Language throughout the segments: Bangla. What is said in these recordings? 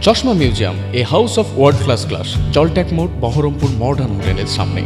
চশমা museum, a house of world class, জলট্যাক মোড়, বহরমপুর মডার্ন হোটেলের সামনে।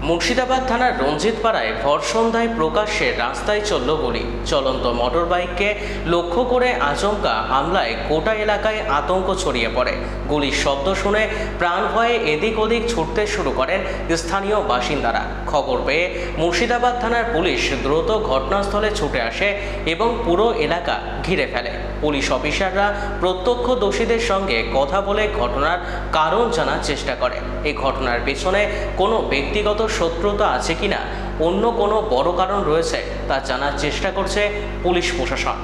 মুর্শিদাবাদ থানার রঞ্জিতপাড়ায় ভর সন্ধ্যায় প্রকাশ্যে রাস্তায় চলল গুলি। চলন্ত মোটর বাইককে লক্ষ্য করে আচমকা হামলায় গোটা এলাকায় আতঙ্ক ছড়িয়ে পড়ে। গুলির শব্দ শুনে প্রাণ ভয়ে এদিক ওদিক ছুটতে শুরু করেন স্থানীয় বাসিন্দারা। খবর পেয়ে মুর্শিদাবাদ থানার পুলিশ দ্রুত ঘটনাস্থলে ছুটে আসে এবং পুরো এলাকা ঘিরে ফেলে। পুলিশ অফিসাররা প্রত্যক্ষদর্শীদের সঙ্গে কথা বলে ঘটনার কারণ জানার চেষ্টা করে। এই ঘটনার পেছনে কোনো ব্যক্তিগত শত্রুতা আছে কিনা, অন্য কোনো বড় কারণ রয়েছে তা জানার চেষ্টা করছে পুলিশ প্রশাসন।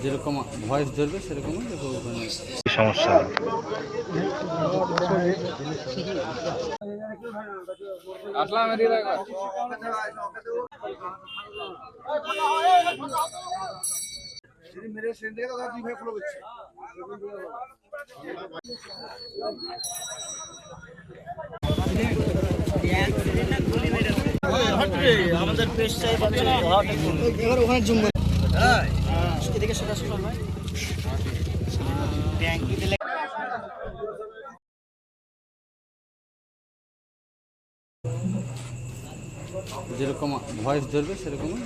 যেরকম ভয়েস ধরবে সেরকমই সমস্যা। আমাদের পেশ চাই ওখানে জুম এদিকে সেটা শোনা হয় যেরকম ভয়েস ধরবে সেরকমই